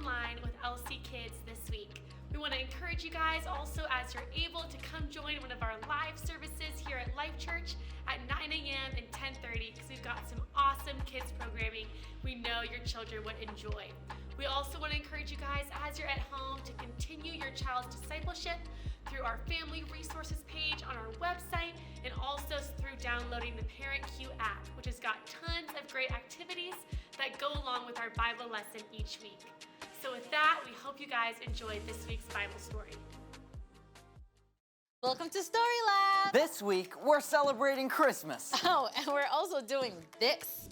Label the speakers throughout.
Speaker 1: online with LCKids this week. We want to encourage you guys also, as you're able, to come join one of our live services here at LifeChurch at 9 a.m. and 10:30 because we've got some awesome kids programming we know your children would enjoy. We also want to encourage you guys, as you're at home, to continue your child's discipleship through our family resources page on our website and also through downloading the Parent Q app, which has got tons of great activities that go along with our Bible lesson each week. So with that, we hope you guys enjoyed this week's Bible story.
Speaker 2: Welcome to Story Lab!
Speaker 3: This week, we're celebrating Christmas.
Speaker 2: Oh, and we're also doing this.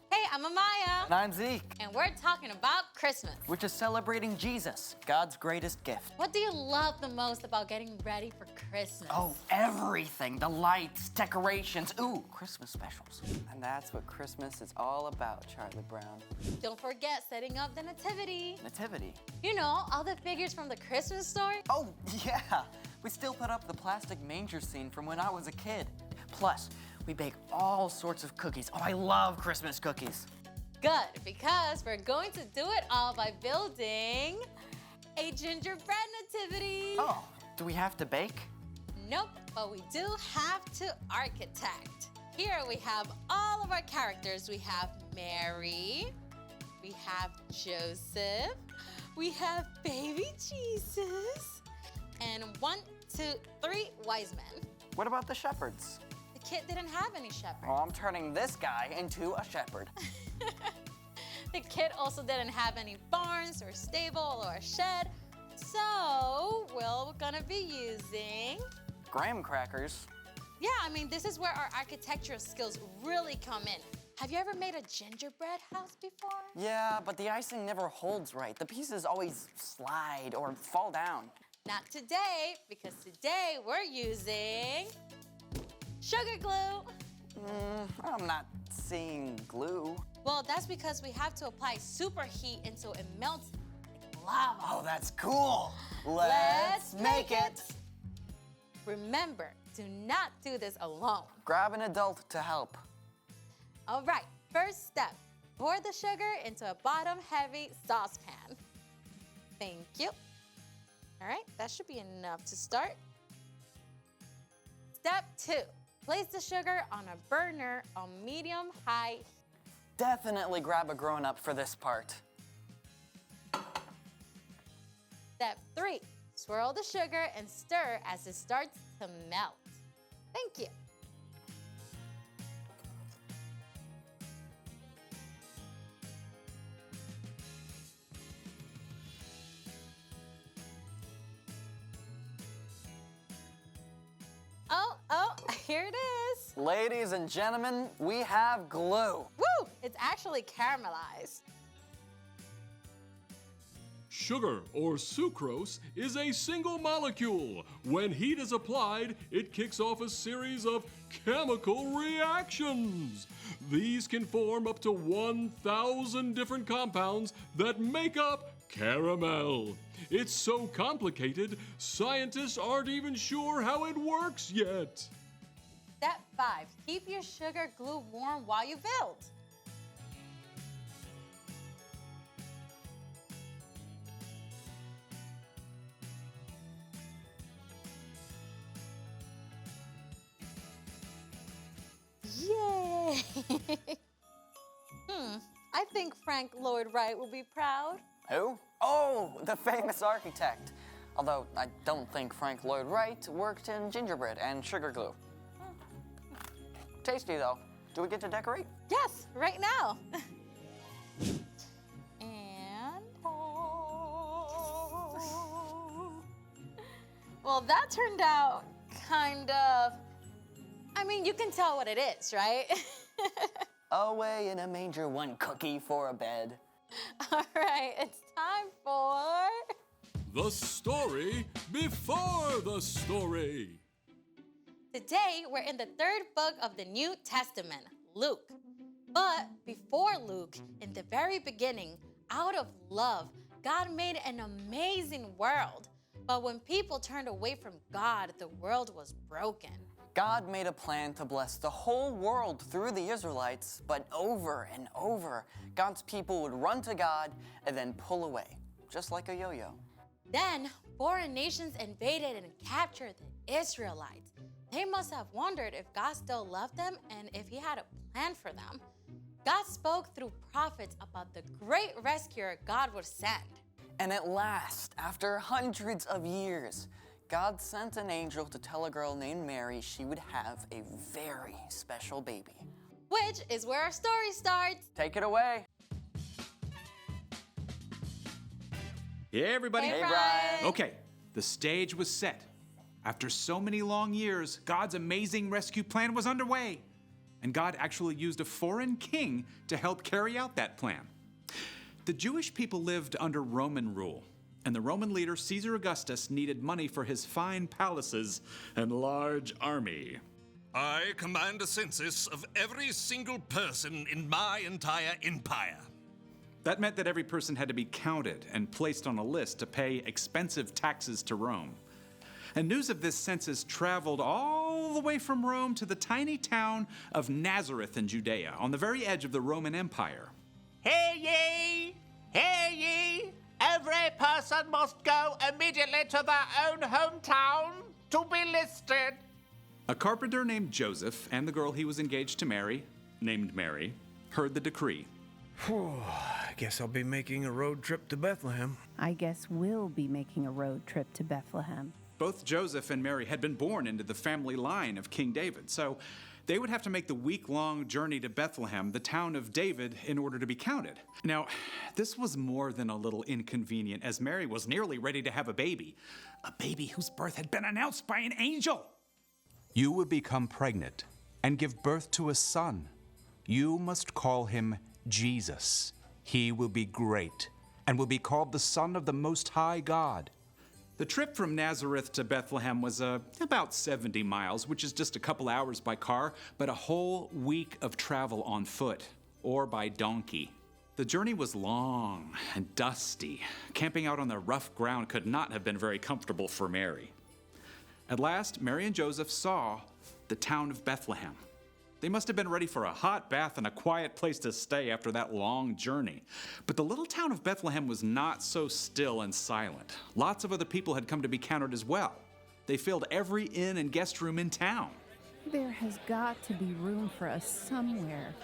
Speaker 2: Hey, I'm Amaya.
Speaker 3: And I'm Zeke,
Speaker 2: And we're talking about Christmas.
Speaker 3: which is celebrating Jesus, God's greatest gift.
Speaker 2: What do you love the most about getting ready for Christmas?
Speaker 3: Oh, everything. The lights, decorations, Christmas specials.
Speaker 4: And that's what Christmas is all about, Charlie Brown.
Speaker 2: Don't forget setting up the nativity.
Speaker 3: Nativity.
Speaker 2: You know, all the figures from the Christmas story.
Speaker 3: Oh, yeah. We still put up the plastic manger scene from when I was a kid. Plus, we bake all sorts of cookies. Oh, I love Christmas cookies.
Speaker 2: Good, because we're going to do it all by building a gingerbread nativity.
Speaker 3: Oh, do we have to bake?
Speaker 2: Nope, but we do have to architect. Here we have all of our characters. We have Mary, we have Joseph, we have baby Jesus, and 1, 2, 3 wise men.
Speaker 3: What about the shepherds?
Speaker 2: The kid didn't have any shepherd.
Speaker 3: Oh, I'm turning this guy into a shepherd.
Speaker 2: The kid also didn't have any barns or stable or a shed. So we're gonna be using,
Speaker 3: Graham crackers.
Speaker 2: yeah, I mean, this is where our architectural skills really come in. Have you ever made a gingerbread house before?
Speaker 3: Yeah, but the icing never holds right. The pieces always slide or fall down.
Speaker 2: Not today, because today we're using sugar glue.
Speaker 3: I'm not seeing glue.
Speaker 2: Well, that's because we have to apply superheat until it melts like lava.
Speaker 3: Oh, that's cool.
Speaker 2: Let's make it. Remember, do not do this alone.
Speaker 3: Grab an adult to help.
Speaker 2: All right, first step, pour the sugar into a bottom-heavy saucepan. Thank you. All right, that should be enough to start. Step 2, place the sugar on a burner on medium-high heat.
Speaker 3: Definitely grab a grown-up for this part.
Speaker 2: Step 3, swirl the sugar and stir as it starts to melt. Thank you. Oh, here it is.
Speaker 3: Ladies and gentlemen, we have glue.
Speaker 2: Woo, it's actually caramelized.
Speaker 5: Sugar, or sucrose, is a single molecule. When heat is applied, it kicks off a series of chemical reactions. These can form up to 1,000 different compounds that make up caramel. It's so complicated, scientists aren't even sure how it works yet.
Speaker 2: Step 5, keep your sugar glue warm while you build. Yay! I think Frank Lloyd Wright will be proud.
Speaker 3: Who? Oh, the famous architect. Although I don't think Frank Lloyd Wright worked in gingerbread and sugar glue. Tasty though. Do we get to decorate?
Speaker 2: Yes, right now. And well, that turned out kind of, I mean, you can tell what it is, right?
Speaker 3: Away in a manger, one cookie for a bed.
Speaker 2: All right, it's time for
Speaker 5: The story before the story.
Speaker 2: Today, we're in the 3rd book of the New Testament, Luke. But before Luke, in the very beginning, out of love, God made an amazing world. But when people turned away from God, the world was broken.
Speaker 3: God made a plan to bless the whole world through the Israelites, but over and over, God's people would run to God and then pull away, just like a yo-yo.
Speaker 2: Then foreign nations invaded and captured the Israelites. They must have wondered if God still loved them and if he had a plan for them. God spoke through prophets about the great rescuer God would send.
Speaker 3: And at last, after hundreds of years, God sent an angel to tell a girl named Mary she would have a very special baby.
Speaker 2: Which is where our story starts.
Speaker 3: Take it away.
Speaker 6: Hey, everybody.
Speaker 2: Hey,
Speaker 3: Hey,
Speaker 2: Brian.
Speaker 3: Brian.
Speaker 6: Okay, the stage was set. After so many long years, God's amazing rescue plan was underway. And God actually used a foreign king to help carry out that plan. The Jewish people lived under Roman rule, and the Roman leader Caesar Augustus needed money for his fine palaces and large army.
Speaker 7: I command a census of every single person in my entire empire.
Speaker 6: That meant that every person had to be counted and placed on a list to pay expensive taxes to Rome. And news of this census traveled all the way from Rome to the tiny town of Nazareth in Judea, on the very edge of the Roman Empire.
Speaker 8: Hear ye! Hear ye! Every person must go immediately to their own hometown to be listed.
Speaker 6: A carpenter named Joseph and the girl he was engaged to marry, named Mary, heard the decree.
Speaker 9: I guess I'll be making a road trip to Bethlehem.
Speaker 10: I guess we'll be making a road trip to Bethlehem.
Speaker 6: Both Joseph and Mary had been born into the family line of King David, so they would have to make the week-long journey to Bethlehem, the town of David, in order to be counted. Now, this was more than a little inconvenient, as Mary was nearly ready to have a baby whose birth had been announced by an angel.
Speaker 11: You will become pregnant and give birth to a son. You must call him Jesus. He will be great and will be called the Son of the Most High God.
Speaker 6: The trip from Nazareth to Bethlehem was about 70 miles, which is just a couple hours by car, but a whole week of travel on foot or by donkey. The journey was long and dusty. Camping out on the rough ground could not have been very comfortable for Mary. At last, Mary and Joseph saw the town of Bethlehem. They must have been ready for a hot bath and a quiet place to stay after that long journey. But the little town of Bethlehem was not so still and silent. Lots of other people had come to be counted as well. They filled every inn and guest room in town.
Speaker 10: There has got to be room for us somewhere.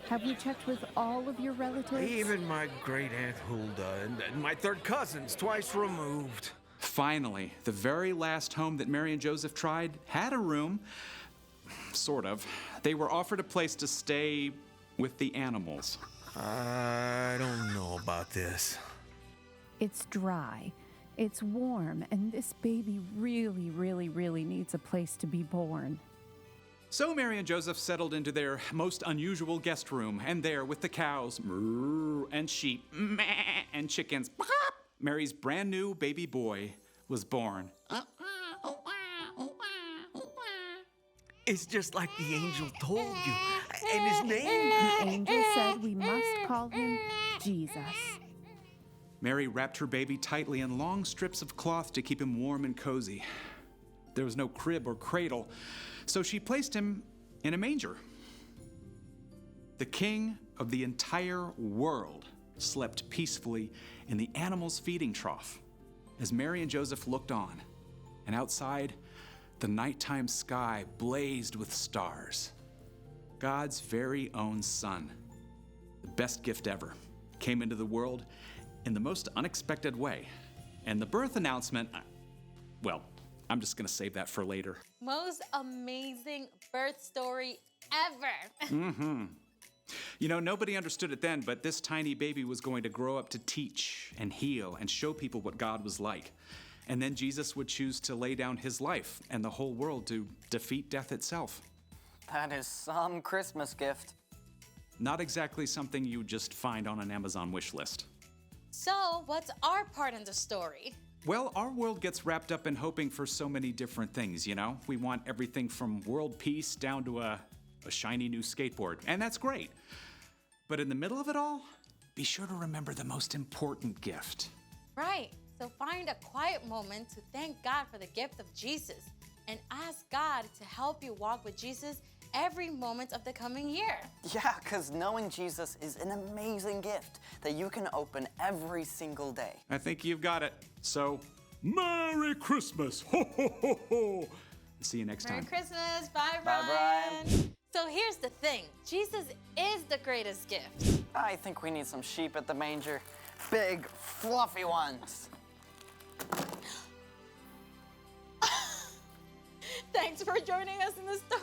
Speaker 10: Have we checked with all of your relatives?
Speaker 9: Even my great Aunt Hulda and my third cousins twice removed.
Speaker 6: Finally, the very last home that Mary and Joseph tried had a room. Sort of. They were offered a place to stay with the animals.
Speaker 9: I don't know about this.
Speaker 10: It's dry, it's warm, and this baby really, really, really needs a place to be born.
Speaker 6: So Mary and Joseph settled into their most unusual guest room, and there with the cows, moo, and sheep, meh, and chickens, pop, Mary's brand new baby boy was born.
Speaker 9: It's just like the angel told you. And his name?
Speaker 10: The angel said we must call him Jesus.
Speaker 6: Mary wrapped her baby tightly in long strips of cloth to keep him warm and cozy. There was no crib or cradle, so she placed him in a manger. The king of the entire world slept peacefully in the animal's feeding trough as Mary and Joseph looked on, and outside, the nighttime sky blazed with stars. God's very own son, the best gift ever, came into the world in the most unexpected way. And the birth announcement, well, I'm just gonna save that for later.
Speaker 2: Most amazing birth story ever.
Speaker 6: You know, nobody understood it then, but this tiny baby was going to grow up to teach and heal and show people what God was like. And then Jesus would choose to lay down his life and the whole world to defeat death itself.
Speaker 3: That is some Christmas gift.
Speaker 6: Not exactly something you just find on an Amazon wish list.
Speaker 2: So, what's our part in the story?
Speaker 6: Well, our world gets wrapped up in hoping for so many different things, you know? We want everything from world peace down to a shiny new skateboard, and that's great. But in the middle of it all, be sure to remember the most important gift.
Speaker 2: Right. So find a quiet moment to thank God for the gift of Jesus. and ask God to help you walk with Jesus every moment of the coming year.
Speaker 3: Yeah, because knowing Jesus is an amazing gift that you can open every single day.
Speaker 6: I think you've got it. So,
Speaker 5: Merry Christmas! Ho, ho, ho, ho!
Speaker 6: see you next
Speaker 2: Merry
Speaker 6: time.
Speaker 2: Christmas. Bye,
Speaker 3: Bye, Brian.
Speaker 2: So here's the thing. Jesus is the greatest gift.
Speaker 3: I think we need some sheep at the manger. Big, fluffy ones.
Speaker 2: Thanks for joining us in the story.